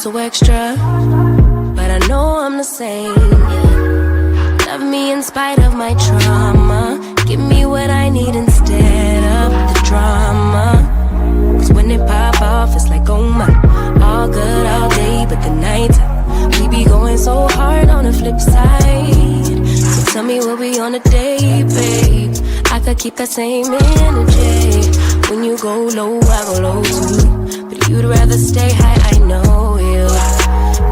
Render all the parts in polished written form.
so extra, but I know I'm the same. Love me in spite of my trauma. Give me what I need instead of the drama. Cause when it pop off, it's like, oh my. All good all day, but the night we be going so hard on the flip side. So tell me what we on a day, babe. I could keep that same energy. When you go low, I go low too. But you'd rather stay high, I know you.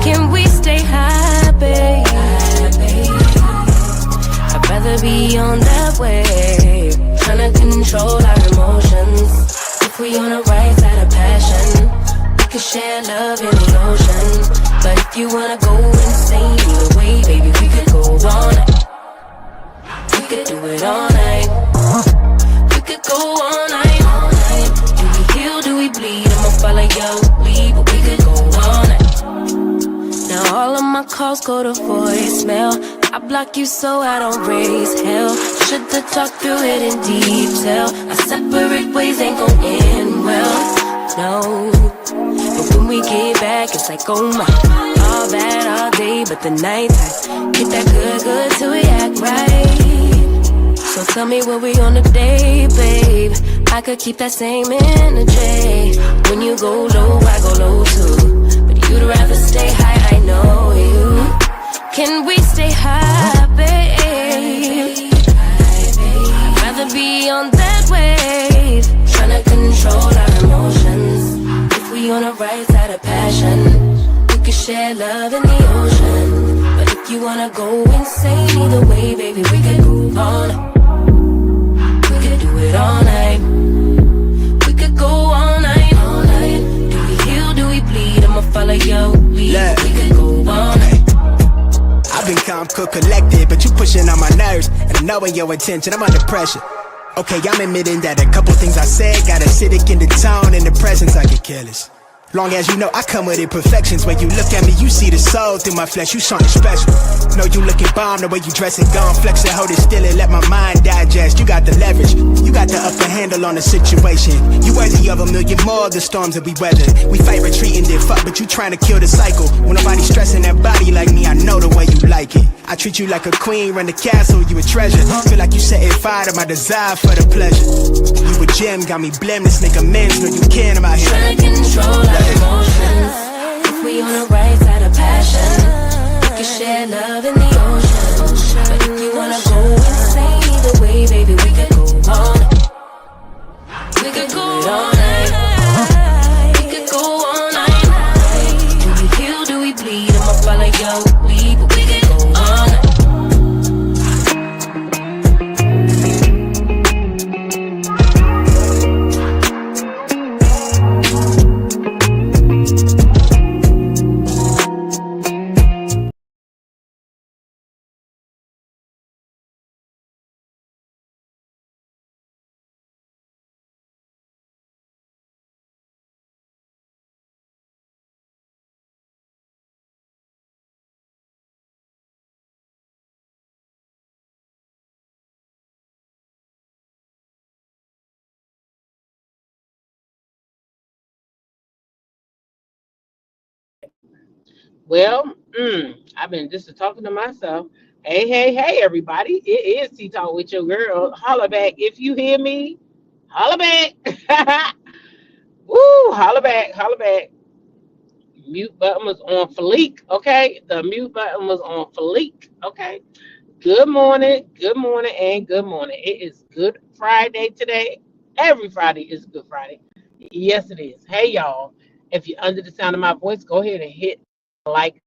Can we stay high, babe? I'd rather be on that wave, tryna control our emotions. If we on the right side of passion, we could share love in the ocean. But if you wanna go insane either way, baby, we could go all night. We could do it all night. We could go all night, all night. Do we heal, do we bleed? I'ma follow your lead, but we could go all night. Now all of my calls go to voicemail. I block you so I don't raise hell. Should've talked through it in detail. Our separate ways ain't gon' end well, no. But when we get back, it's like, oh my. All bad all day, but the night I get that good till we act right. So tell me what we on today, babe. I could keep that same energy. When you go low, I go low too. But you'd rather stay high, I know you. Can we stay high, babe? I'd rather be on that wave, tryna control our emotions. If we on the right side of passion, we could share love in the ocean. But if you wanna go insane either way, baby, we could go all night. We could do it all night. We could go all night, all night. Do we heal, do we bleed? I'ma follow your lead. We could go all night. I've been calm, cool, collected, but you pushing on my nerves. And I knowing your intention, I'm under pressure. Okay, I'm admitting that a couple things I said got acidic in the tone, in the presence I get careless. Long as you know I come with imperfections. When you look at me, you see the soul through my flesh. You something special. Know you looking bomb, the way you dress it, gone flex it, hold it still and let my mind digest. You got the leverage, you got the upper handle on the situation. You worthy of a million more of the storms that we weather. We fight retreating, then fuck, but you trying to kill the cycle. When nobody's stressing that body like me, I know the way you like it. I treat you like a queen, run the castle, you a treasure. Feel like you setting fire to my desire for the pleasure. You a gem, got me blim, this nigga men's, know you can, I'm out here trying to control our emotions. If we on the right side of passion, we can share love in the ocean. But if you wanna go insane either way, baby, we could go all night. We could go all night. We could go all night. Do we heal, do we bleed? I'ma follow your lead, but we could go all night. Well, I've been just talking to myself. Hey, everybody. It is Tea Talk with your girl. Holla back if you hear me. Holla back. Woo, holla back, holla back. Mute button was on fleek, okay? The mute button was on fleek, okay? Good morning, and good morning. It is Good Friday today. Every Friday is Good Friday. Yes, it is. Hey, y'all. If you're under the sound of my voice, go ahead and hit like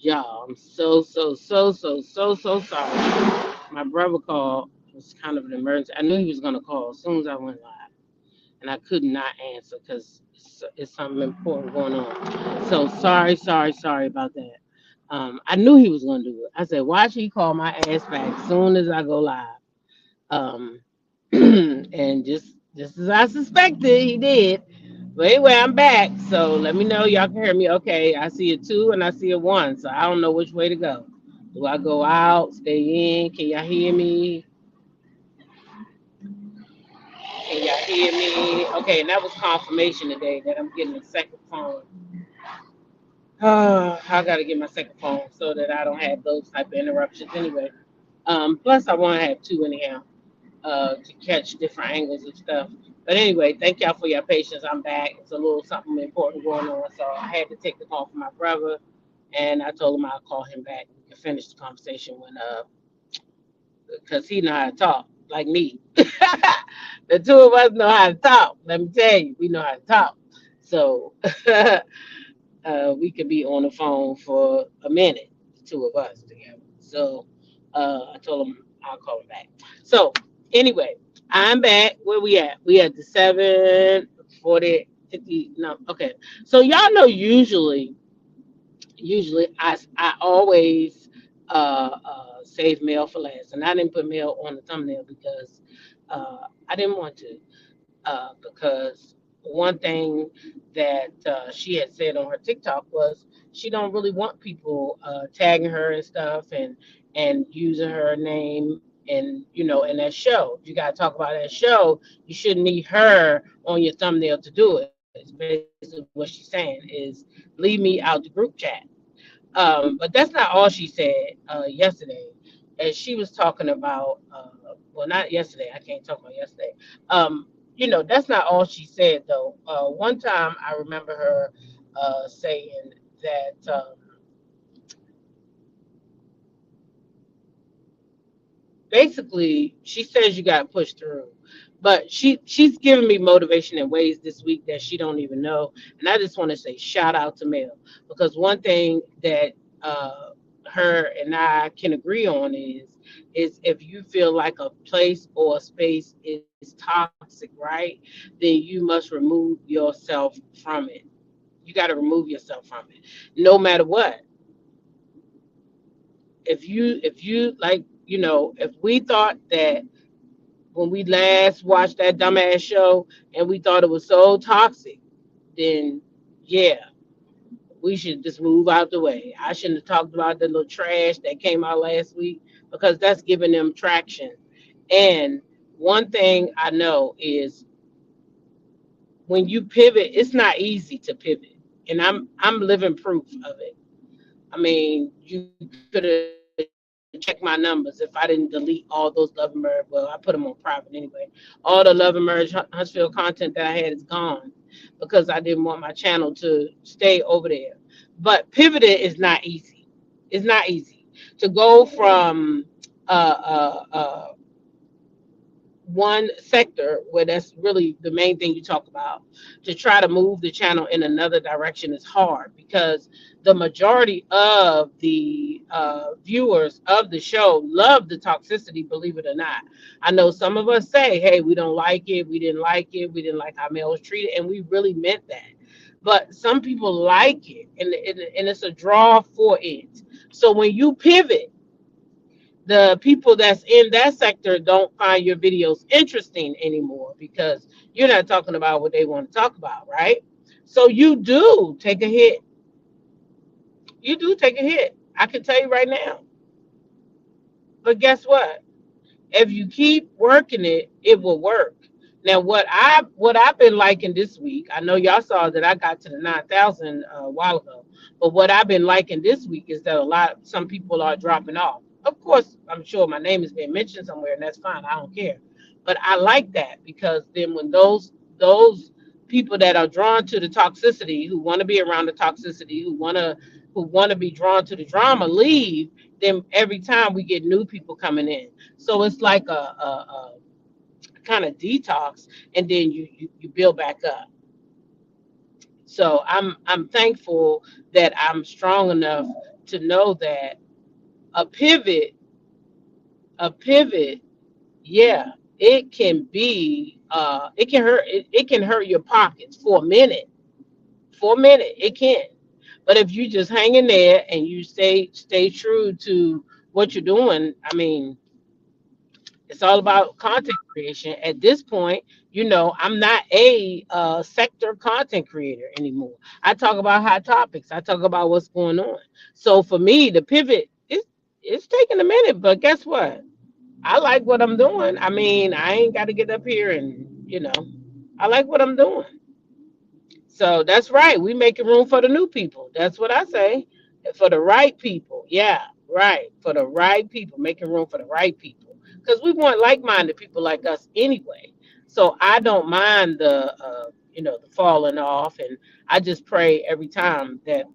Y'all, I'm so sorry. My brother called. It was kind of an emergency. I knew he was gonna call as soon as I went live, and I could not answer because it's something important going on. So sorry about that. I knew he was gonna do it. I said, watch he call my ass back as soon as I go live. Um, and just as I suspected, he did. But anyway, I'm back. So let me know y'all can hear me. Okay, I see a two and I see a one. So I don't know which way to go. Do I go out, stay in? Can y'all hear me? Can y'all hear me? Okay, and that was confirmation today that I'm getting a second phone. I gotta get my second phone so that I don't have those type of interruptions anyway. Plus I want to have two anyhow. To catch different angles of stuff. But anyway, thank y'all for your patience. I'm back. It's a little something important going on, so I had to take the call from my brother, and I told him I'll call him back. We can finish the conversation when because he know how to talk like me. The two of us know how to talk. Let me tell you, we know how to talk. So we could be on the phone for a minute, the two of us together. So I told him I'll call him back. So anyway, I'm back. Where we at? We at the 7:40 50. No, okay. So y'all know usually I always save mail for last, and I didn't put mail on the thumbnail because I didn't want to because one thing that she had said on her TikTok was she don't really want people tagging her and stuff and using her name and in that show. You gotta talk about that show. You shouldn't need her on your thumbnail to do it. It's basically what she's saying is leave me out the group chat. But that's not all she said yesterday. And she was talking about, well, not yesterday. I can't talk about yesterday. That's not all she said, though. One time I remember her saying that basically she says you got pushed through. But she's giving me motivation in ways this week that she don't even know. And I just want to say shout out to Mel because one thing that her and I can agree on is if you feel like a place or a space is toxic, right? Then you must remove yourself from it. You got to remove yourself from it, no matter what. If you like, if we thought that when we last watched that dumbass show and we thought it was so toxic, then yeah, we should just move out the way. I shouldn't have talked about the little trash that came out last week because that's giving them traction. And one thing I know is when you pivot, it's not easy to pivot. And I'm living proof of it. I mean, you could have checked my numbers if I didn't delete all those Love and Merge. Well, I put them on private anyway. All the Love and Merge Huntsville content that I had is gone because I didn't want my channel to stay over there. But pivoting is not easy. It's not easy to go from one sector where that's really the main thing you talk about to try to move the channel in another direction is hard because the majority of the viewers of the show love the toxicity, believe it or not. I know some of us say, hey, we don't like it, we didn't like how Mel was treated, and we really meant that. But some people like it, and it's a draw for it. So when you pivot, the people that's in that sector don't find your videos interesting anymore because you're not talking about what they want to talk about, right? So you do take a hit. You do take a hit. I can tell you right now. But guess what? If you keep working it, it will work. Now, what I've been liking this week, I know y'all saw that I got to the 9,000 a while ago, but what I've been liking this week is that some people are dropping off. Of course, I'm sure my name has been mentioned somewhere, and that's fine. I don't care. But I like that because then when those people that are drawn to the toxicity, who want to be around the toxicity, who want to be drawn to the drama, leave, then every time we get new people coming in. So it's like a kind of detox, and then you build back up. So I'm thankful that I'm strong enough to know that a pivot, a pivot, yeah, it can be, it can hurt, it can hurt your pockets for a minute, it can. But if you just hang in there and you stay true to what you're doing, I mean, it's all about content creation. At this point, I'm not a sector content creator anymore. I talk about hot topics. I talk about what's going on. So for me, the pivot is it's taking a minute, but guess what? I like what I'm doing. I mean, I ain't got to get up here and I like what I'm doing. So that's right. We making room for the new people. That's what I say. For the right people. Yeah, right. For the right people. Making room for the right people. Because we want like-minded people like us anyway. So I don't mind the falling off, and I just pray every time that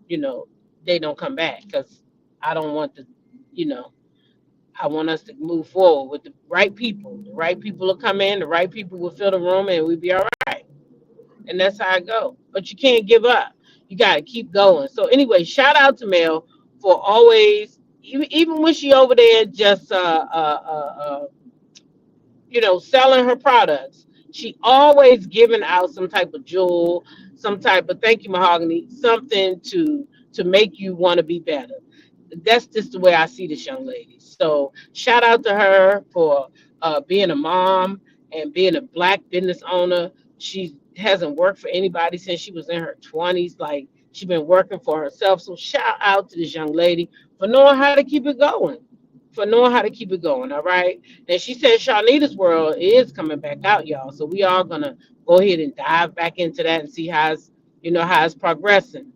they don't come back, because I don't want to, you know, I want us to move forward with the right people. The right people will come in. The right people will fill the room, and we'll be all right. And that's how I go. But you can't give up. You got to keep going. So anyway, shout out to Mel for always, even when she over there just selling her products, she always giving out some type of jewel, some type of, thank you, Mahogany, something to make you want to be better. That's just the way I see this young lady. So shout out to her for being a mom and being a black business owner. She hasn't worked for anybody since she was in her 20s. Like, she's been working for herself. So shout out to this young lady for knowing how to keep it going. For knowing how to keep it going. All right. And she said Sharnita's World is coming back out, y'all. So we are gonna go ahead and dive back into that and see how it's progressing.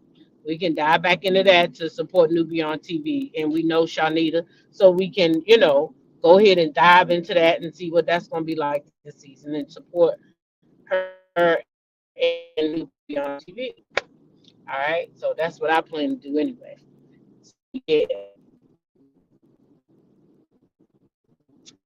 We can dive back into that to support New Beyond TV. And we know Sharnita, so we can, go ahead and dive into that and see what that's gonna be like this season and support her and New Beyond TV. All right. So that's what I plan to do anyway. Yeah.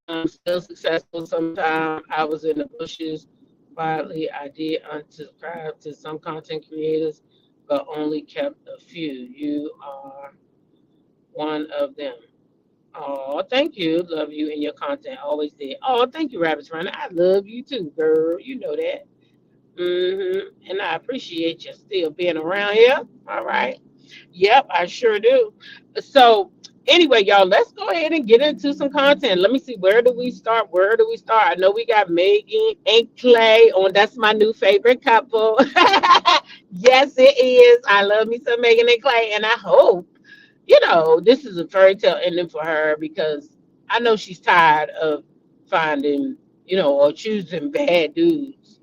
I'm still successful. Sometimes I was in the bushes. Quietly, I did unsubscribe to some content creators, but only kept a few. You are one of them. Oh, thank you. Love you and your content. Always did. Oh, thank you, Rabbits Runner. I love you too, girl. You know that. And I appreciate you still being around here. All right. Yep, I sure do. So anyway, y'all, let's go ahead and get into some content. Let me see. Where do we start? I know we got Megan and Clay on. That's my new favorite couple. Yes, it is. I love me some Megan and Clay. And I hope, this is a fairy tale ending for her, because I know she's tired of finding, or choosing bad dudes.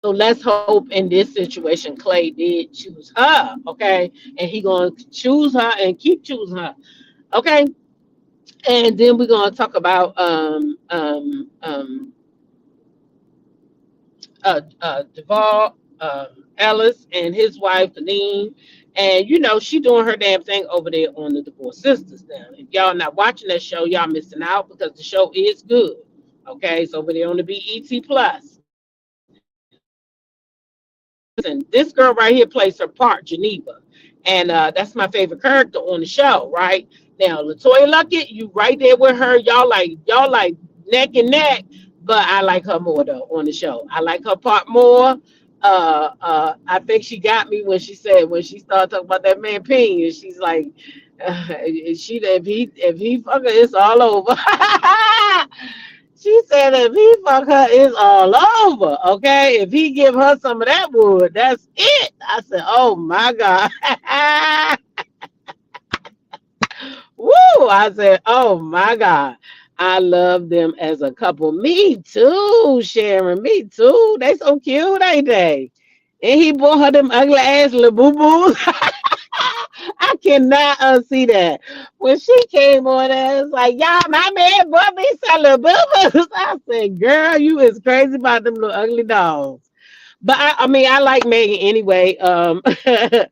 So let's hope in this situation, Clay did choose her, okay? And he gonna choose her and keep choosing her, okay? And then we're gonna talk about Duval Ellis and his wife Deneen, and she doing her damn thing over there on the Divorced Sisters now. If y'all not watching that show, y'all missing out, because the show is good, okay? It's over there on the BET Plus. Listen, this girl right here plays her part, Geneva, and that's my favorite character on the show. Right now, Latoya Luckett, you right there with her. Y'all like neck and neck, but I like her more though on the show. I like her part more. I think she got me when she started talking about that man Ping, and she's like, if he fuck her, it's all over. She said if he fuck her, it's all over. Okay, if he give her some of that wood, that's it. I said, oh my God. Woo! I said, oh my God. I love them as a couple. Me too, Sharon. Me too. They so cute, ain't they? And he bought her them ugly ass little boo boos. I cannot unsee that. When she came on there, it's like, y'all, my man bought me some little boo-boos. I said, girl, you is crazy about them little ugly dogs. But I mean, I like Megan anyway. I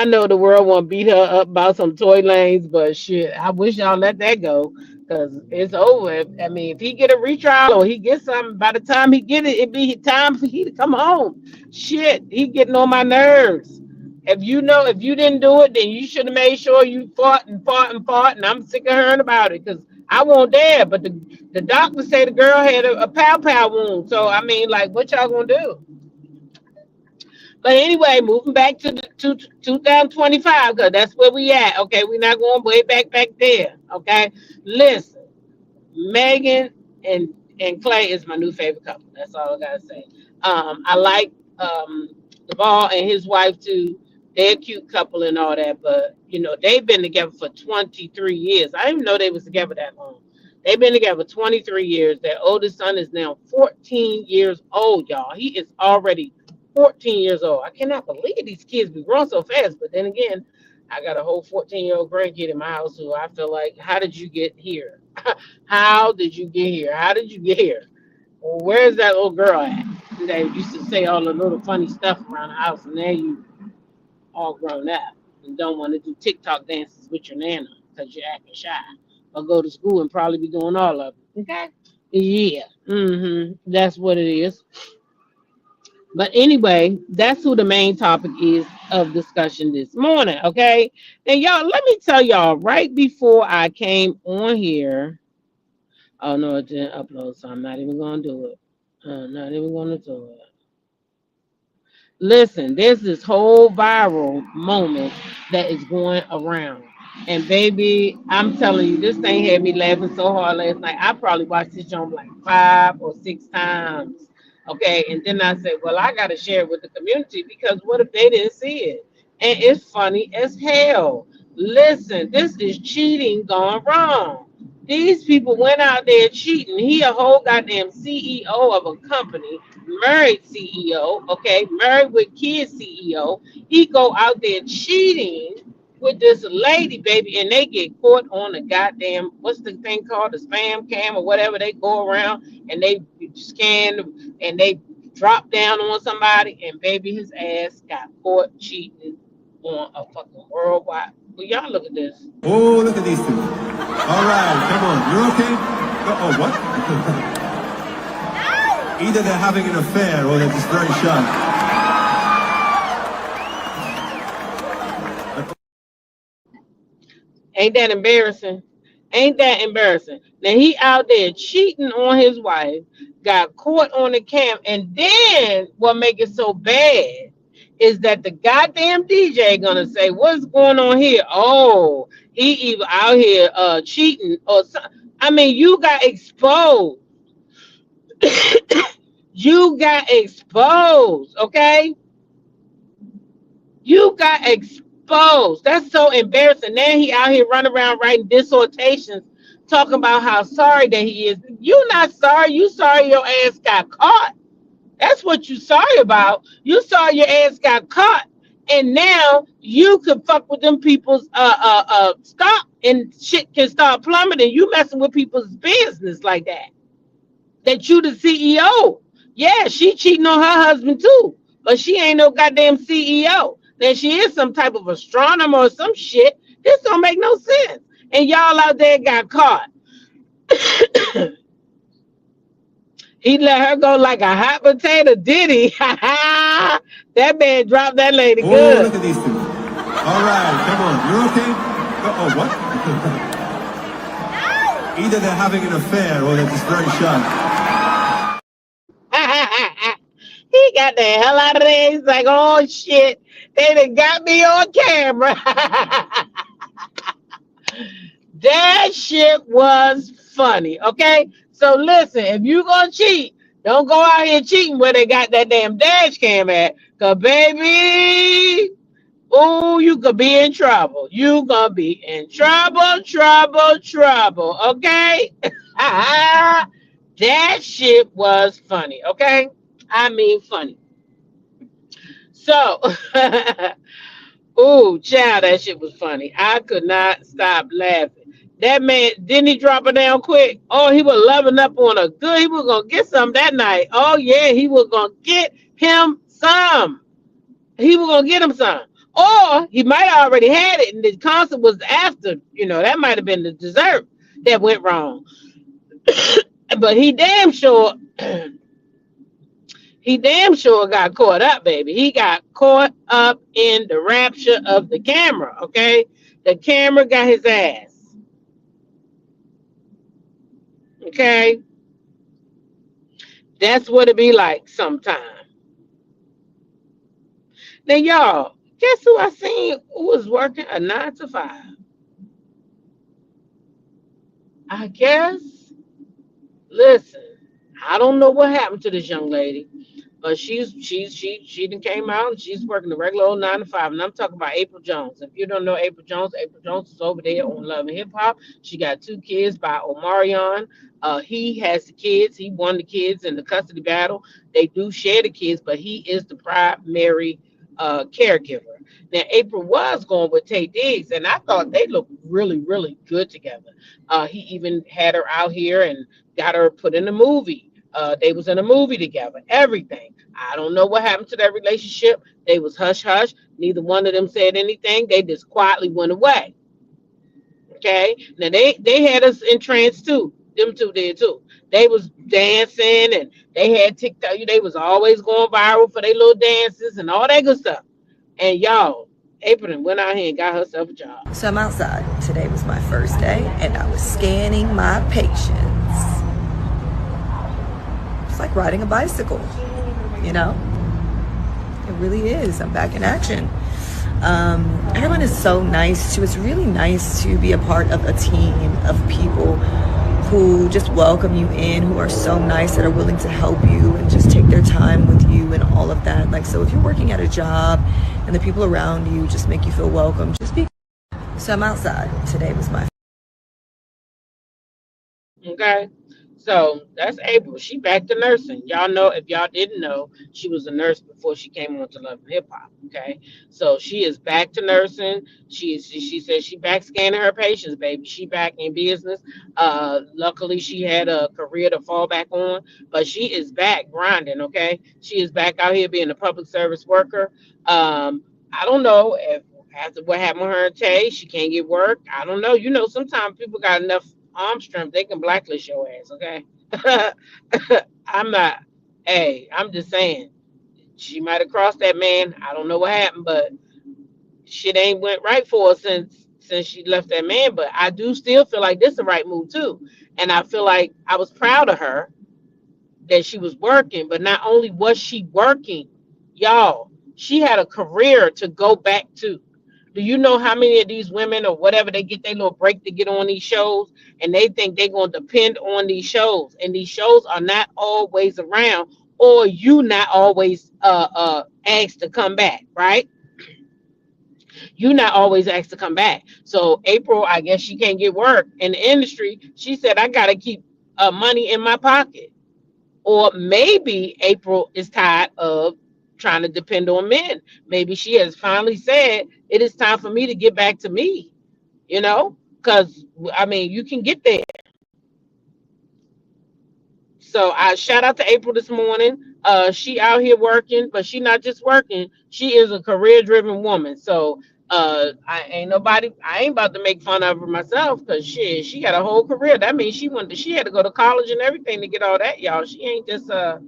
know the world won't beat her up about some toy lanes, but shit, I wish y'all let that go. Cause it's over. I mean, if he get a retrial or he gets something, by the time he get it, it be time for he to come home. Shit, he getting on my nerves. If you didn't do it, then you should have made sure you fought and fought and fought. And I'm sick of hearing about it because I won't dare. But the doctor say the girl had a pow wound. So I mean, like, what y'all gonna do? But anyway, moving back to the 2025, because that's where we at. Okay, we're not going way back there. Okay, listen, Megan and Clay is my new favorite couple. That's all I gotta say. I like the ball and his wife too. They're a cute couple and all that, but they've been together for 23 years. I didn't even know they was together that long. They've been together 23 years. Their oldest son is now 14 years old, y'all. He is already 14 years old. I cannot believe these kids be growing so fast. But then again, I got a whole 14-year-old grandkid in my house who I feel like, how did you get here? How did you get here? How did you get here? Well, where's that little girl at? They used to say all the little funny stuff around the house, and now you all grown up and don't want to do TikTok dances with your nana because you're acting shy. Or go to school and probably be doing all of it. Okay? Yeah. That's what it is. But anyway, that's who the main topic is of discussion this morning, okay? And y'all, let me tell y'all, right before I came on here, oh no, it didn't upload, so I'm not even going to do it. Not even going to do it. Listen, there's this whole viral moment that is going around. And baby, I'm telling you, this thing had me laughing so hard last night. I probably watched this joint like 5 or 6 times. Okay, and then I said, well, I got to share it with the community because what if they didn't see it? And it's funny as hell. Listen, this is cheating gone wrong. These people went out there cheating. He a whole goddamn CEO of a company, married CEO, okay, married with kids CEO. He go out there cheating with this lady, baby, and they get caught on the goddamn, what's the thing called, the spam cam or whatever. They go around and they scan and they drop down on somebody, and baby, his ass got caught cheating on a fucking worldwide. Well, y'all look at this. Oh, look at these two. All right, come on. You're okay? Oh, what? Either they're having an affair or they're just very shy. Ain't that embarrassing? Ain't that embarrassing? Now he out there cheating on his wife, got caught on the cam, and then what make it so bad is that the goddamn DJ gonna say, "What's going on here?" Oh, he either out here cheating or something. I mean, you got exposed. You got exposed, okay? You got exposed. That's so embarrassing. Now he out here running around writing dissertations, talking about how sorry that he is. You not sorry. You sorry your ass got caught. That's what you sorry about. You sorry your ass got caught, and now you can fuck with them people's stock, and shit can start plummeting. You messing with people's business like that. That you the CEO. Yeah, she cheating on her husband too, but she ain't no goddamn CEO. Then she is some type of astronomer or some shit. This don't make no sense. And y'all out there got caught. He let her go like a hot potato, did he? That man dropped that lady good. Oh, look at these two. All right, come on. You're okay? Oh, what? Either they're having an affair or they're just very shy. He got the hell out of there. He's like, oh shit, they done got me on camera. That shit was funny, okay? So listen, if you gonna cheat, don't go out here cheating where they got that damn dash cam at. Cause baby, oh, you could be in trouble. You gonna be in trouble, okay? That shit was funny, okay? I mean funny. So, ooh, child, that shit was funny. I could not stop laughing. That man, didn't he drop her down quick? Oh, he was loving up on her good. He was going to get some that night. Oh, yeah, he was going to get him some. He was going to get him some. Or he might have already had it and the concert was after. That might have been the dessert. that went wrong. But he damn sure got caught up, baby. He got caught up in the rapture of the camera, okay? The camera got his ass, okay? That's what it be like sometimes. Now, y'all, guess who I seen who was working a 9 to 5? I guess, listen, I don't know what happened to this young lady. But she done came out and she's working the regular old 9 to 5. And I'm talking about April Jones. If you don't know April Jones is over there on Love and Hip Hop. She got 2 kids by Omarion. He has the kids. He won the kids in the custody battle. They do share the kids, but he is the primary caregiver. Now April was going with Tay Diggs, and I thought they looked really, really good together. He even had her out here and got her put in a movie. They was in a movie together, everything. I don't know what happened to that relationship. They was hush hush. Neither one of them said anything. They just quietly went away. Okay. Now they had us in trance too. Them two did too. They was dancing and they had TikTok. They was always going viral for their little dances and all that good stuff. And y'all, April went out here and got herself a job. So I'm outside. Today was my first day and I was scanning my patients. It's like riding a bicycle, you know? It really is. I'm back in action. Everyone is so nice too. It's really nice to be a part of a team of people who just welcome you in, who are so nice, that are willing to help you and just take their time with you and all of that. Like, so if you're working at a job and the people around you just make you feel welcome, just be. So I'm outside. Today was my. Okay. So that's April. She back to nursing. Y'all know, if y'all didn't know, she was a nurse before she came on to Love and Hip Hop. Okay. So she is back to nursing. She says she back scanning her patients, baby. She back in business. Luckily she had a career to fall back on, but she is back grinding. Okay. She is back out here being a public service worker. I don't know if after what happened with her and Tay, she can't get work. I don't know. You know, sometimes people got enough arm strength, they can blacklist your ass, okay? I'm not, hey, I'm just saying, she might have crossed that man. I don't know what happened, but shit ain't went right for her since she left that man. But I do still feel like this is the right move too. And I feel like I was proud of her that she was working, but not only was she working, y'all, she had a career to go back to. Do you know how many of these women or whatever, they get their little break to get on these shows and they think they're going to depend on these shows, and these shows are not always around, or you not always asked to come back, right? You not always asked to come back. So April, I guess she can't get work in the industry. She said, I got to keep money in my pocket. Or maybe April is tired of trying to depend on men. Maybe she has finally said, it is time for me to get back to me, you know, because I mean, you can get there. So I shout out to April this morning. She out here working, but she not just working. She is a career driven woman. So I ain't about to make fun of her myself, because she got a whole career. That means she had to go to college and everything to get all that, y'all. She ain't just no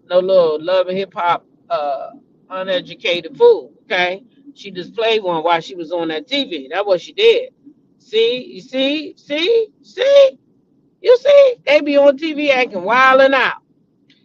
little Love and Hip Hop uneducated fool. Okay. She just played one while she was on that TV. That's what she did. See, you see, you see, they be on TV acting wild and out.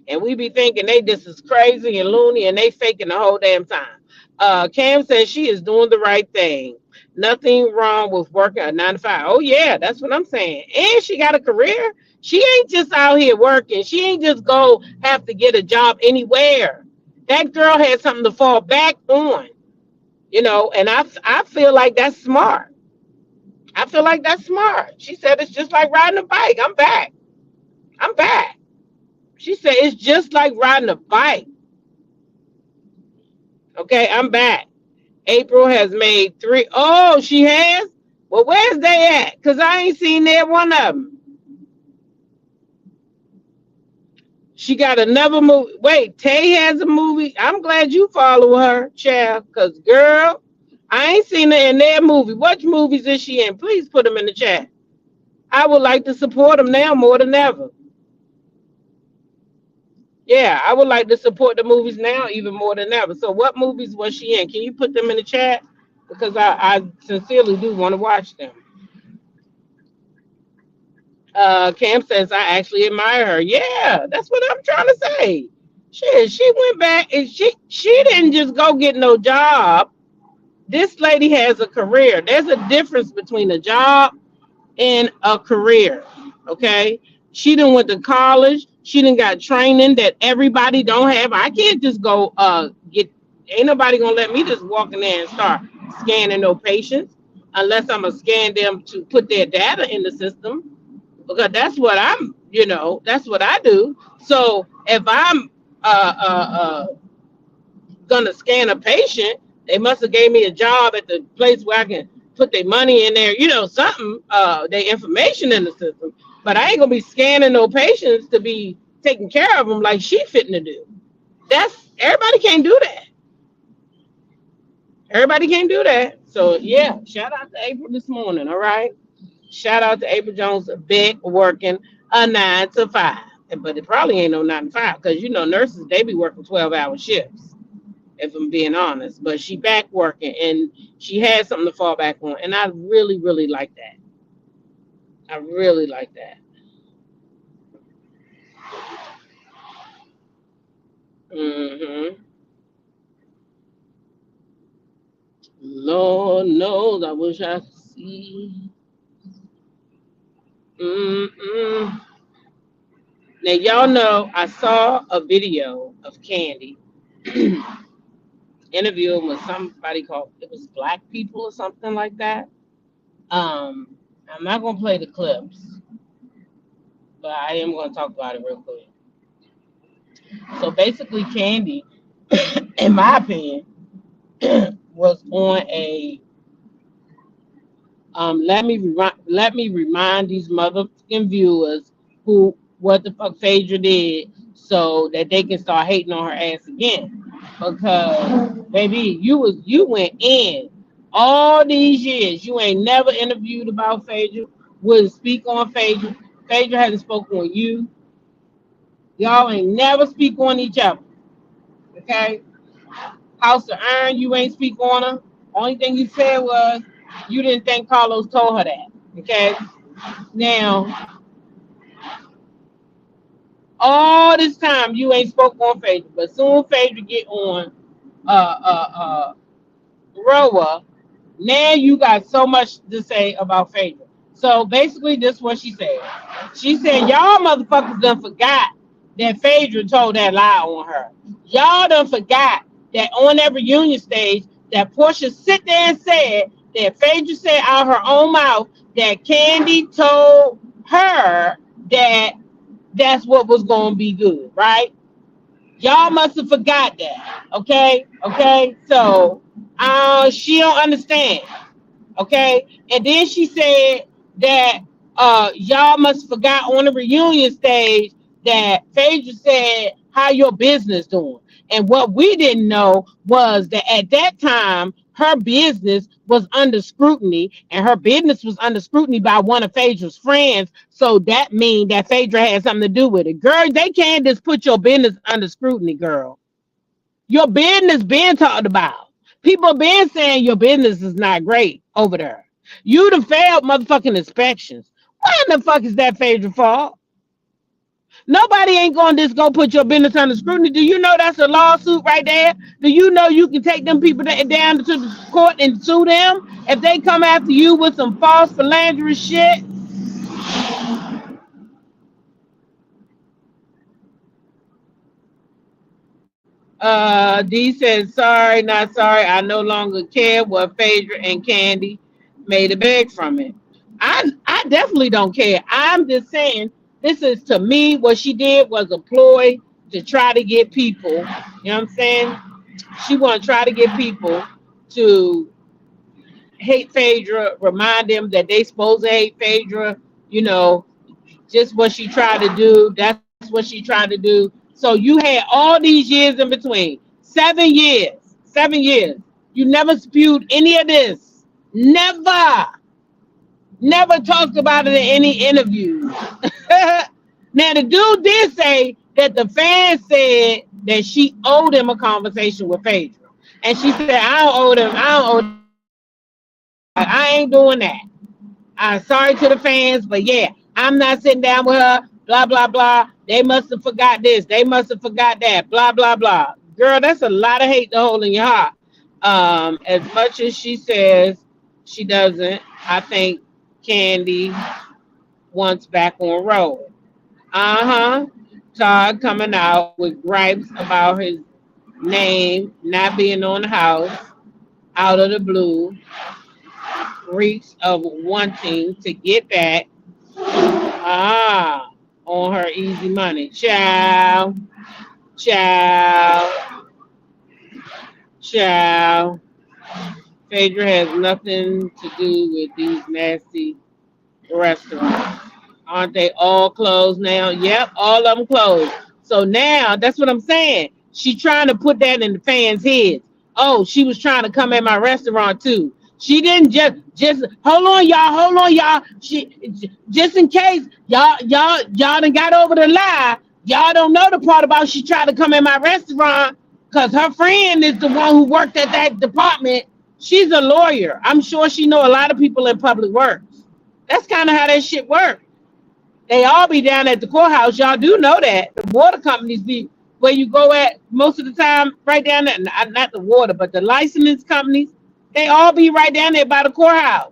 And we be thinking they just as crazy and loony, and they faking the whole damn time. Cam says she is doing the right thing. Nothing wrong with working a 9 to 5. Oh yeah, that's what I'm saying. And she got a career. She ain't just out here working. She ain't just go have to get a job anywhere. That girl had something to fall back on, you know, and I feel like that's smart. I feel like that's smart. She said it's just like riding a bike. I'm back. She said it's just like riding a bike. Okay, I'm back. April has made 3. Oh, she has? Well, where's they at? Because I ain't seen that one of them. She got another movie. Wait, Tay has a movie. I'm glad you follow her, child. Because, girl, I ain't seen her in that movie. What movies is she in? Please put them in the chat. I would like to support them now more than ever. Yeah, I would like to support the movies now even more than ever. So what movies was she in? Can you put them in the chat? Because I sincerely do want to watch them. Cam says I actually admire her. Yeah, that's what I'm trying to say. She went back and she didn't just go get no job. This lady has a career. There's a difference between a job and a career. Okay. She done went to college. She done got training that everybody don't have. I can't just go get ain't nobody gonna let me just walk in there and start scanning no patients unless I'm gonna scan them to put their data in the system. Because that's what that's what I do. So if I'm gonna scan a patient, they must have gave me a job at the place where I can put their money in there, something, their information in the system. But I ain't gonna be scanning no patients to be taking care of them like she fitting to do. That's everybody can't do that. Everybody can't do that. So yeah, shout out to April this morning. All right. Shout out to April Jones, back working a 9 to 5. But it probably ain't no 9 to 5 because nurses they be working 12-hour shifts. If I'm being honest, but she back working and she had something to fall back on, and I really, really like that. I really like that. Mm-hmm. Lord knows, I wish I could see. Mm-mm. Now y'all know I saw a video of Kandi interviewing with somebody called it was Black People or something like that. I'm not gonna play the clips, but I am gonna talk about it real quick. So basically, Kandi, in my opinion, was on a let me remind these motherfucking viewers who what the fuck Phaedra did so that they can start hating on her ass again. Because baby, you went in all these years. You ain't never interviewed about Phaedra, wouldn't speak on Phaedra. Phaedra hasn't spoken on you. Y'all ain't never speak on each other. Okay? House of Iron, you ain't speak on her. Only thing you said was you didn't think Carlos told her that. Okay. Now, all this time you ain't spoke on Phaedra, but soon Phaedra get on Roa. Now you got so much to say about Phaedra. So basically, this is what she said. She said, y'all motherfuckers done forgot that Phaedra told that lie on her. Y'all done forgot that on that reunion stage, that Portia sit there and said that Phaedra said out her own mouth that Kandi told her that that's what was going to be good, right? Y'all must have forgot that, okay? Okay, so she don't understand. Okay, and then she said that y'all must have forgot on the reunion stage that Phaedra said how your business doing, and what we didn't know was that at that time her business was under scrutiny, and her business was under scrutiny by one of Phaedra's friends. So that means that Phaedra had something to do with it. Girl, they can't just put your business under scrutiny, girl. Your business being talked about. People been saying your business is not great over there. You done failed motherfucking inspections. Why in the fuck is that Phaedra fault? Nobody ain't gonna just go put your business under scrutiny. Do you know that's a lawsuit right there? Do you know you can take them people down to the court and sue them if they come after you with some false philandering shit? D says, sorry, not sorry. I no longer care what Phaedra and Kandi made a bag from it. I definitely don't care. I'm just saying this is to me what she did was a ploy to try to get people, you know what I'm saying? She want to try to get people to hate Phaedra, remind them that they supposed to hate Phaedra, just what she tried to do. That's what she tried to do. So you had all these years in between. 7 years. 7 years. You never spewed any of this. Never. Never talked about it in any interviews. Now the dude did say that the fans said that she owed him a conversation with Phaedra. And she said, I ain't doing that. I'm sorry to the fans, but yeah, I'm not sitting down with her, blah, blah, blah. They must have forgot this. They must have forgot that, blah, blah, blah. Girl, that's a lot of hate to hold in your heart. As much as she says she doesn't, I think Kandi wants back on road. Todd coming out with gripes about his name not being on the house out of the blue, reeks of wanting to get back on her easy money. Ciao. Phaedra has nothing to do with these nasty restaurants. Aren't they all closed now? Yep, all of them closed. So now, that's what I'm saying. She trying to put that in the fans' heads. Oh, she was trying to come at my restaurant too. She didn't just hold on, y'all. She just in case y'all done got over the lie. Y'all don't know the part about she tried to come in my restaurant because her friend is the one who worked at that department. She's a lawyer. I'm sure she know a lot of people in public works. That's kind of how that shit works. They all be down at the courthouse. Y'all do know that. The water companies be where you go at most of the time, right down there. Not the water, but the licensing companies. They all be right down there by the courthouse.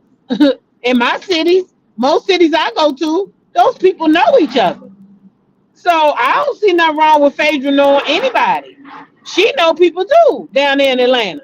In my cities, most cities I go to, those people know each other. So I don't see nothing wrong with Phaedra knowing anybody. She know people too down there in Atlanta.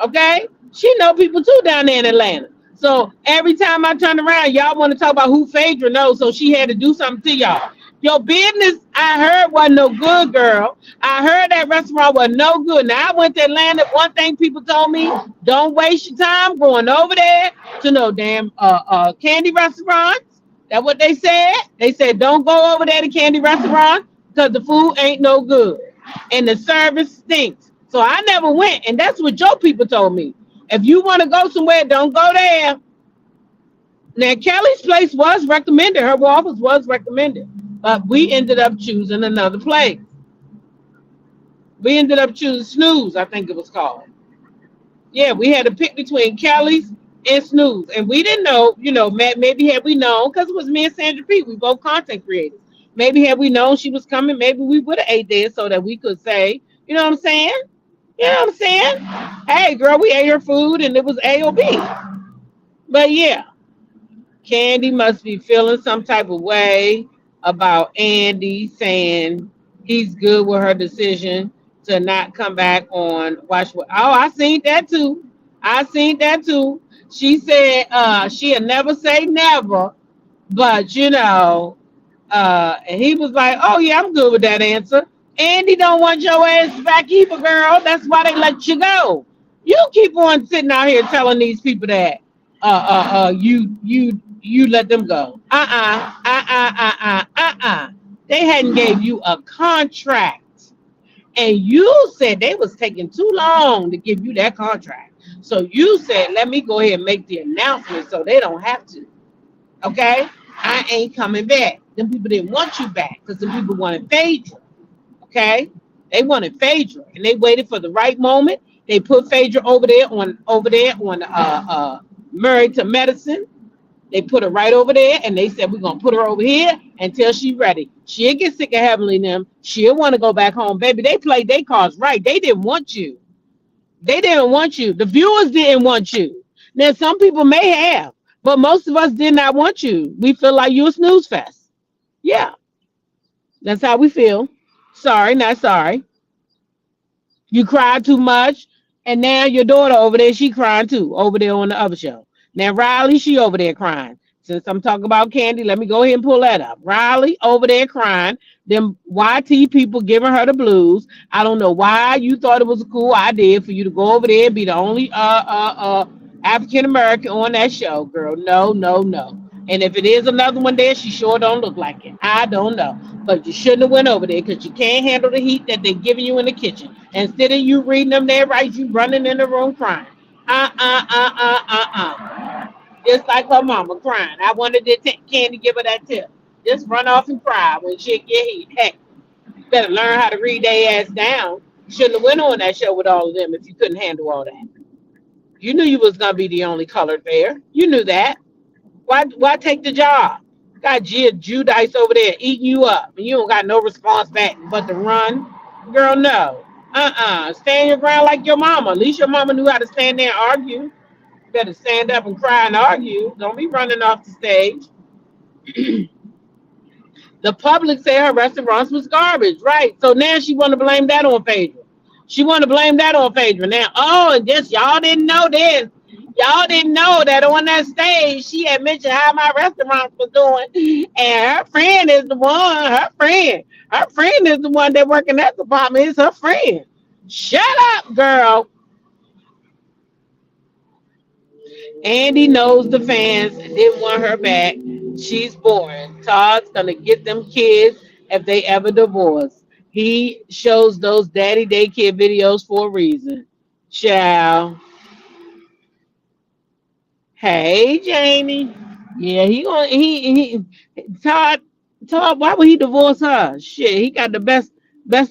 Okay? She know people too down there in Atlanta. So every time I turn around, y'all want to talk about who Phaedra knows, so she had to do something to y'all. Your business, I heard, wasn't no good, girl. I heard that restaurant was no good. Now, I went to Atlanta. One thing people told me, don't waste your time going over there to no damn Kandi restaurants. That's what they said. They said, don't go over there to Kandi restaurants because the food ain't no good. And the service stinks. So I never went. And that's what your people told me. If you want to go somewhere, don't go there. Now, Kelly's place was recommended. Her waffles was recommended. But we ended up choosing another place. We ended up choosing Snooze, I think it was called. Yeah, we had to pick between Kelly's and Snooze. And we didn't know, maybe had we known, because it was me and Sandra P. We both content creators. Maybe had we known she was coming, maybe we would have ate there so that we could say, you know what I'm saying? You know what I'm saying? Hey, girl, we ate her food and it was A or B. But yeah, Kandi must be feeling some type of way about Andy saying he's good with her decision to not come back on Watch What. Oh, I seen that too. She said she'll never say never, but and he was like, oh yeah, I'm good with that answer. Andy don't want your ass back either, girl. That's why they let you go. You keep on sitting out here telling these people that you let them go. They hadn't gave you a contract. And you said they was taking too long to give you that contract. So you said, let me go ahead and make the announcement so they don't have to. Okay? I ain't coming back. Them people didn't want you back because the people wanted Phaedra. Okay? They wanted Phaedra. And they waited for the right moment. They put Phaedra over there on Married to Medicine. They put her right over there, and they said, we're going to put her over here until she's ready. She'll get sick of Heavenly and them. She'll want to go back home. Baby, they played their cards right. They didn't want you. They didn't want you. The viewers didn't want you. Now, some people may have, but most of us did not want you. We feel like you're a snooze fest. Yeah. That's how we feel. Sorry, not sorry. You cried too much, and now your daughter over there, she crying too, over there on the other show. Now, Riley, she over there crying. Since I'm talking about Kandi, let me go ahead and pull that up. Riley over there crying. Them YT people giving her the blues. I don't know why you thought it was a cool idea for you to go over there and be the only African-American on that show, girl. No. And if it is another one there, she sure don't look like it. I don't know. But you shouldn't have went over there because you can't handle the heat that they're giving you in the kitchen. Instead of you reading them there right, you running in the room crying. Just like her mama crying. I wanted to Candy give her that tip. Just run off and cry when shit get heat. Heck, you better learn how to read their ass down. Shouldn't have went on that show with all of them if you couldn't handle all that. You knew you was gonna be the only colored there. You knew that. Why take the job? Got Judice over there eating you up, and you don't got no response back but to run. Girl, no. Stand your ground like your mama. At least your mama knew how to stand there and argue. Better stand up and cry and argue. Don't be running off the stage. The public say her restaurants was garbage, right? So now she want to blame that on Phaedra. She want to blame that on Phaedra. Now, oh, and this y'all didn't know this. Y'all didn't know that on that stage she had mentioned how my restaurants was doing, and her friend is the one. Her friend is the one that work in that department. Is her friend. Shut up, girl. Andy knows the fans didn't want her back. She's boring. Todd's gonna get them kids if they ever divorce. He shows those daddy daycare videos for a reason. Ciao. Hey, Jamie. Yeah, he gonna he Todd Todd. Why would he divorce her? Shit, he got the best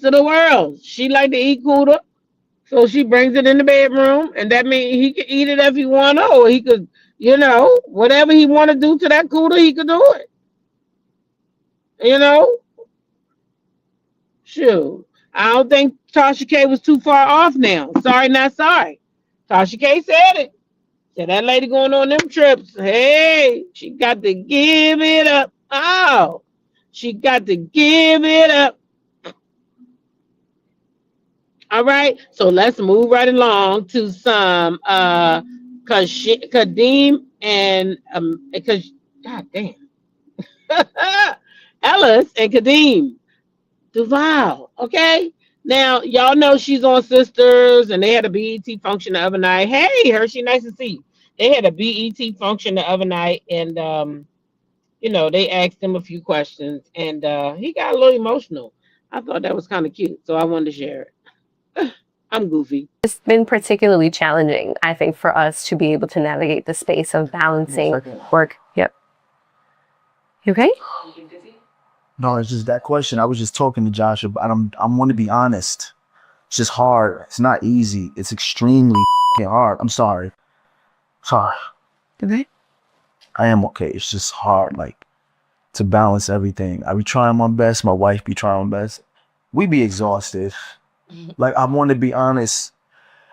of the world. She like to eat cooter. So she brings it in the bedroom, and that means he can eat it if he want to, or he could, whatever he want to do to that cooter, he could do it. You know, shoot. I don't think Tasha K was too far off now. Sorry, not sorry. Tasha K said it. Said that lady going on them trips. Hey, she got to give it up. Oh, she got to give it up. All right, so let's move right along to some Kadeem and because God damn Ellis and Kadeem Duval. Okay, now y'all know she's on Sisters, and they had a BET function the other night. Hey, Hershey, nice to see you. They had a BET function the other night, and they asked him a few questions, and he got a little emotional. I thought that was kind of cute, so I wanted to share it. I'm goofy. It's been particularly challenging, I think, for us to be able to navigate the space of balancing work. Yep. You okay? No, it's just that question. I was just talking to Josh about. I want to be honest. It's just hard. It's not easy. It's extremely hard. I'm sorry. Sorry. Okay. I am okay. It's just hard, like, to balance everything. I be trying my best. My wife be trying my best. We be exhausted. Like, I want to be honest.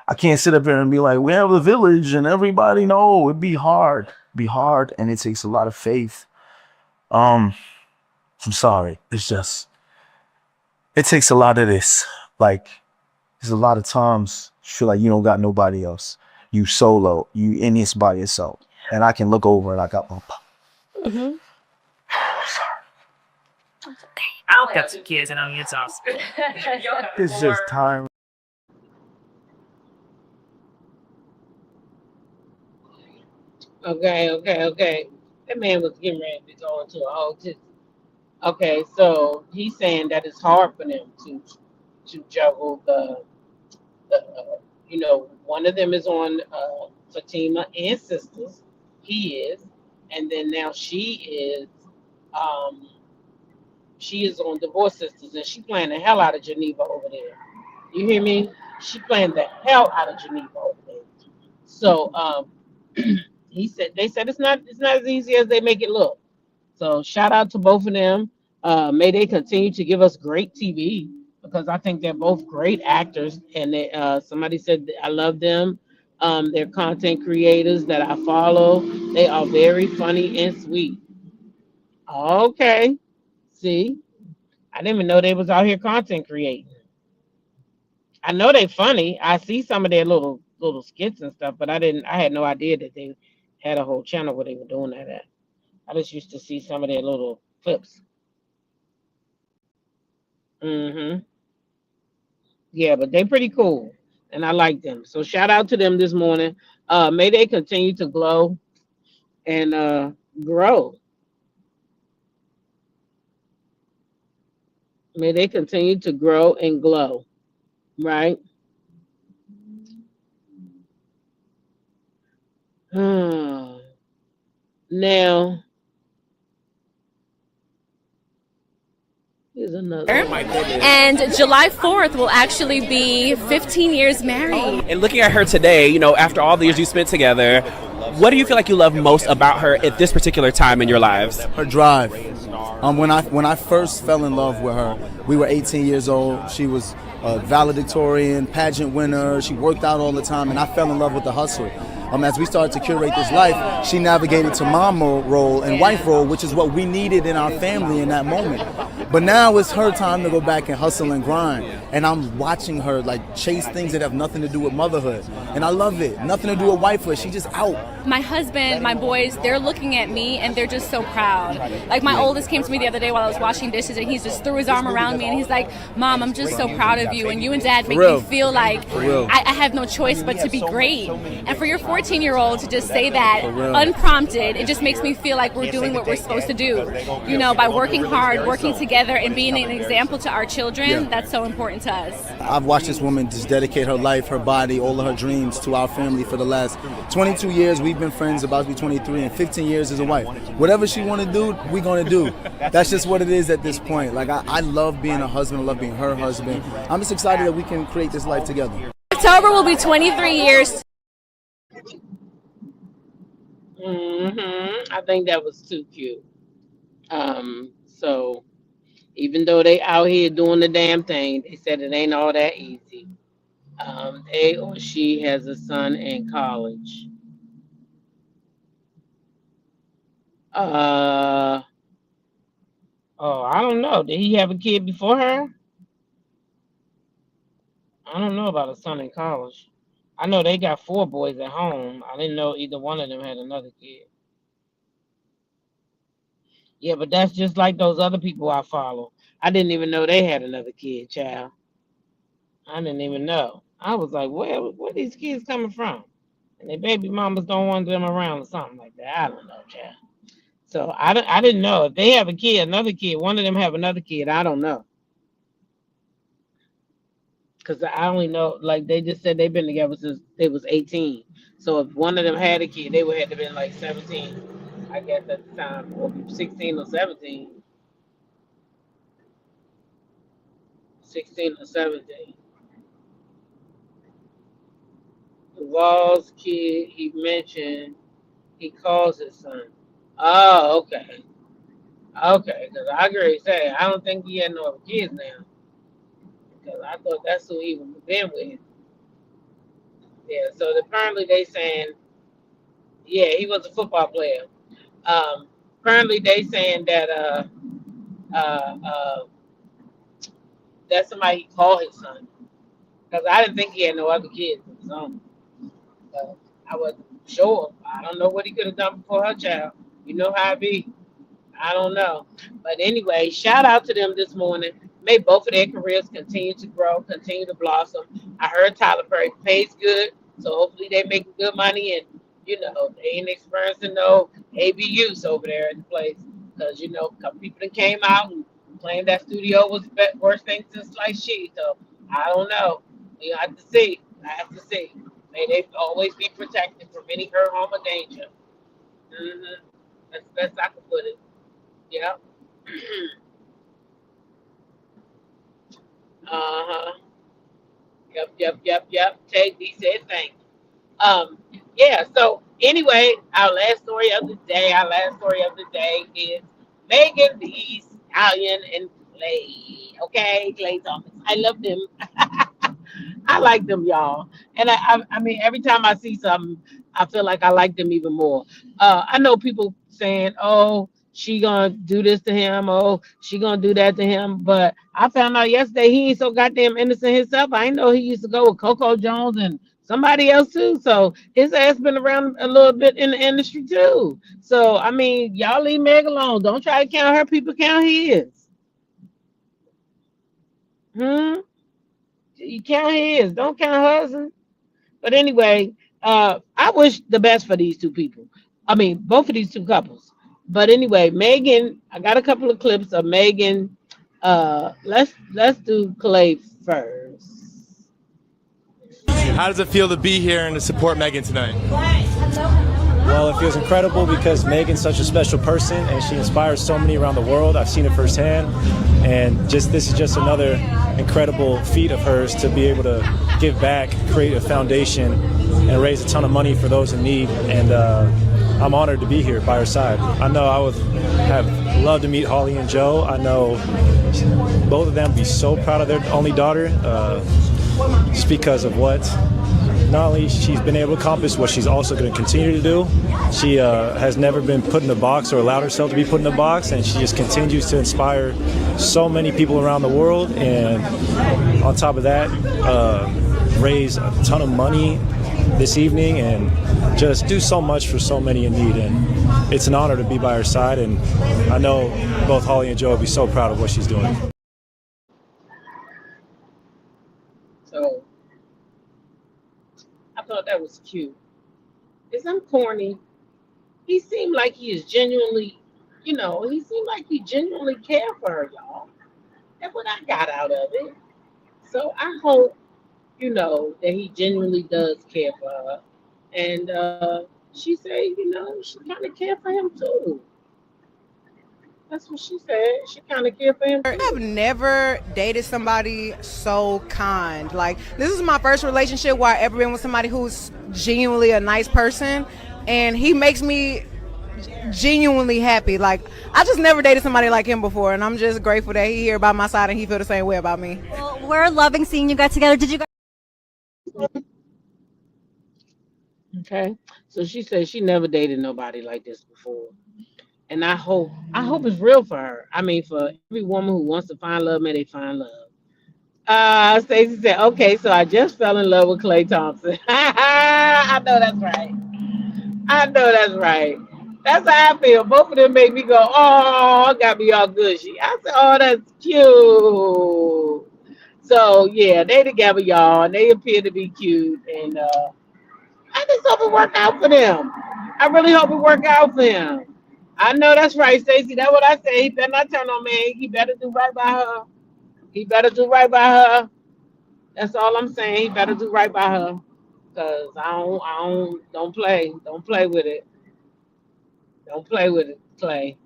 I can't sit up here and be like, we have a village and everybody know. It'd be hard. And it takes a lot of faith. I'm sorry. It's just, it takes a lot of this. Like, there's a lot of times you feel like you don't got nobody else. You solo. You in this by yourself. And I can look over and I got my Mm-hmm. I'll got some kids and I'm exhausted. It's just time. Okay. That man was getting ready to go into a whole Okay, so he's saying that it's hard for them to juggle one of them is on Fatima and Sisters. He is, and then now um she is on Divorce Sisters, and she playing the hell out of Geneva over there. You hear me? She playing the hell out of Geneva over there. So they said it's not as easy as they make it look. So shout out to both of them. May they continue to give us great TV, because I think they're both great actors. And somebody said I love them. They're content creators that I follow. They are very funny and sweet. Okay, see, I didn't even know they was out here content creating. I know they funny. I see some of their little skits and stuff, but I had no idea that they had a whole channel where they were doing that at. I just used to see some of their little clips. Yeah, but they pretty cool, and I like them. So shout out to them this morning. May they continue to glow and grow. May they continue to grow and glow, right? Now, here's another one. And July 4th will actually be 15 years married. And looking at her today, you know, after all the years you spent together, what do you feel like you love most about her at this particular time in your lives? Her drive. When I first fell in love with her, we were 18 years old. She was a valedictorian, pageant winner. She worked out all the time, and I fell in love with the hustle. As we started to curate this life, she navigated to mom role and wife role, which is what we needed in our family in that moment. But now it's her time to go back and hustle and grind. And I'm watching her like chase things that have nothing to do with motherhood. And I love it. Nothing to do with wifehood. She just out. My husband, my boys, they're looking at me and they're just so proud. Like my oldest came to me the other day while I was washing dishes and he just threw his arm around me and he's like, Mom, I'm just so proud of you. And you and Dad make me feel like I have no choice but to be great. And for your 14-year-old to just say that unprompted, it just makes me feel like we're doing what we're supposed to do. You know, by working hard, working together, and being an example to our children, that's so important to us. I've watched this woman just dedicate her life, her body, all of her dreams to our family for the last 22 years. We've been friends, about to be 23, and 15 years as a wife. Whatever she want to do, we're going to do. That's just what it is at this point. Like, I love being a husband. I love being her husband. I'm just excited that we can create this life together. October will be 23 years. I think that was too cute. So even though they out here doing the damn thing, they said it ain't all that easy. They or she has a son in college. I don't know. Did he have a kid before her? I don't know about a son in college. I know they got 4 boys at home. I didn't know either one of them had another kid. Yeah, but that's just like those other people I follow. I didn't even know they had another kid, child. I didn't even know. I was like, where these kids coming from? And their baby mamas don't want them around or something like that. I don't know, child. So I didn't know. If they have a kid, another kid, one of them have another kid, I don't know. Because I only know, like they just said they've been together since they was 18. So if one of them had a kid, they would have to been like 17, I guess at the time, or 16 or 17. 16 or 17. Duvall's kid, he mentioned, he calls his son. Oh, okay. Okay, because I agree say, I don't think he had no other kids now. Because I thought that's who he would have been with. Yeah, so apparently they saying, yeah, he was a football player. Apparently they saying that that's somebody he called his son. Because I didn't think he had no other kids of his own. I wasn't sure. I don't know what he could have done before her child. You know how it be. I don't know. But anyway, shout out to them this morning. May both of their careers continue to grow, continue to blossom. I heard Tyler Perry pays good, so hopefully they making good money and, you know, they ain't experiencing no ABUs over there in the place. Because, you know, a couple people that came out and claimed that studio was the worst thing since sliced cheese. So, I don't know. You have to see. I have to see. May they always be protected from any hurt, harm, or danger. That's the best I can put it. Yeah. Yep. Take these said thank you. Yeah, so anyway, our last story of the day is Megan Thee Stallion and Clay. Okay, Clay Thomas. I love them. I like them, y'all. And I mean, every time I see something, I feel like I like them even more. I know people saying, oh, she gonna do this to him, oh, she gonna do that to him. But I found out yesterday he ain't so goddamn innocent himself. I didn't know he used to go with Coco Jones and somebody else too. So his ass been around a little bit in the industry too. So I mean, y'all leave Meg alone. Don't try to count her people, count his. You count his, don't count hers. But anyway, I wish the best for these two people. I mean, both of these two couples. But anyway, Megan, I got a couple of clips of Megan. Let's do Clay first. How does it feel to be here and to support Megan tonight? Well, it feels incredible because Megan's such a special person and she inspires so many around the world. I've seen it firsthand, and this is just another incredible feat of hers to be able to give back, create a foundation, and raise a ton of money for those in need. And I'm honored to be here by her side. I know I would have loved to meet Holly and Joe. I know both of them would be so proud of their only daughter, just because of what not only she's been able to accomplish, what she's also going to continue to do. She has never been put in a box or allowed herself to be put in a box, and she just continues to inspire so many people around the world. And on top of that, raise a ton of money this evening and just do so much for so many in need. And it's an honor to be by her side, and I know both Holly and Joe will be so proud of what she's doing. So I thought that was cute. Is I'm corny. He seemed like he is genuinely, he seemed like he genuinely cared for her, y'all. That's what I got out of it. So I hope, that he genuinely does care for her. And she said, she kind of cared for him too. That's what she said. She kind of cared for him too. I've never dated somebody so kind. Like, this is my first relationship where I've ever been with somebody who's genuinely a nice person, and he makes me genuinely happy. Like, I just never dated somebody like him before, and I'm just grateful that he's here by my side and he feel the same way about me. Well, we're loving seeing you guys together. Did you guys? Okay. So she said she never dated nobody like this before. And I hope it's real for her. I mean, for every woman who wants to find love, may they find love. Stacey said, okay, so I just fell in love with Klay Thompson. I know that's right. That's how I feel. Both of them make me go, oh, got me all gushy. I said, oh, that's cute. So, yeah, they together, y'all, and they appear to be cute. And I just hope it work out for them. I really hope it work out for him. I know that's right, Stacey. That's what I say. He better not turn on me. He better do right by her. That's all I'm saying. He better do right by her. Cause don't play with it. Don't play with it, Klay.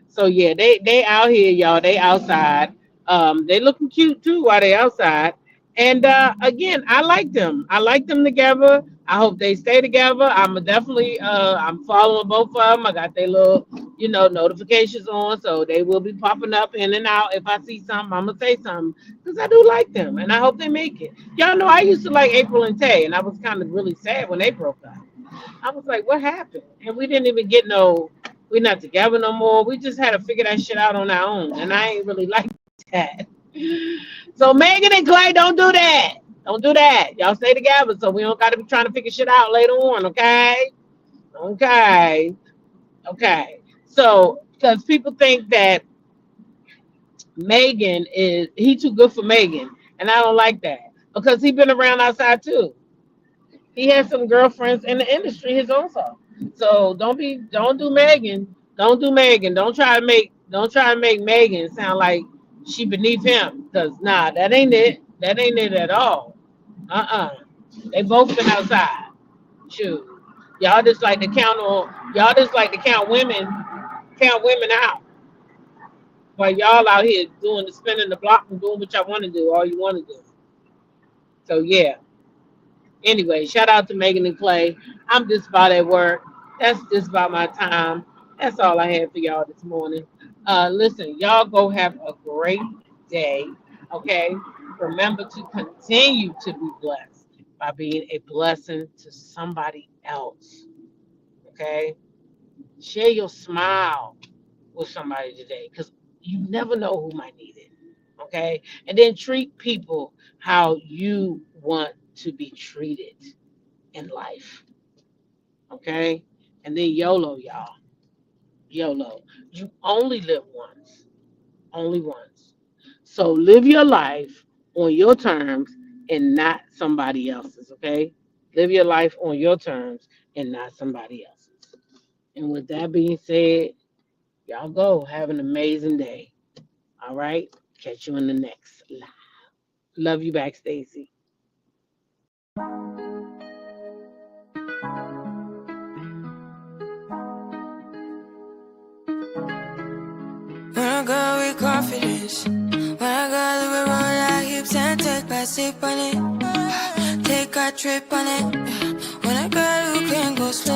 So yeah, they out here, y'all. They outside. They looking cute too while they outside. And again, I like them. I like them together. I hope they stay together. I'm definitely I'm following both of them. I got their little, notifications on, so they will be popping up in and out. If I see something, I'm gonna say something because I do like them, and I hope they make it. Y'all know I used to like April and Tay, and I was kind of really sad when they broke up. I was like, what happened? And we didn't even get we're not together no more. We just had to figure that shit out on our own, and I ain't really like that. So Megan and Klay, don't do that. Don't do that. Y'all stay together so we don't got to be trying to figure shit out later on, okay? Okay. So, because people think that he too good for Megan, and I don't like that because he been around outside too. He has some girlfriends in the industry his own self. So don't do Megan. Don't try to make Megan sound like she beneath him, because that ain't it. That ain't it at all. They both been outside. Shoot. Y'all just like to count women out. While y'all out here spinning the block and doing what y'all want to do, all you want to do. So yeah. Anyway, shout out to Megan and Klay. I'm just about at work. That's just about my time. That's all I had for y'all this morning. Listen, y'all go have a great day. Okay? Remember to continue to be blessed by being a blessing to somebody else. Okay? Share your smile with somebody today, because you never know who might need it. Okay? And then treat people how you want to be treated in life. Okay? And then YOLO, y'all. YOLO. You only live once. Only once. So live your life on your terms and not somebody else's, okay? Live your life on your terms and not somebody else's. And with that being said, y'all go. Have an amazing day. All right? Catch you in the next live. Love you back, Stacey. confidence. When I got the roll like hips and take my sip on it. Take a trip on it. When I got who can go slow.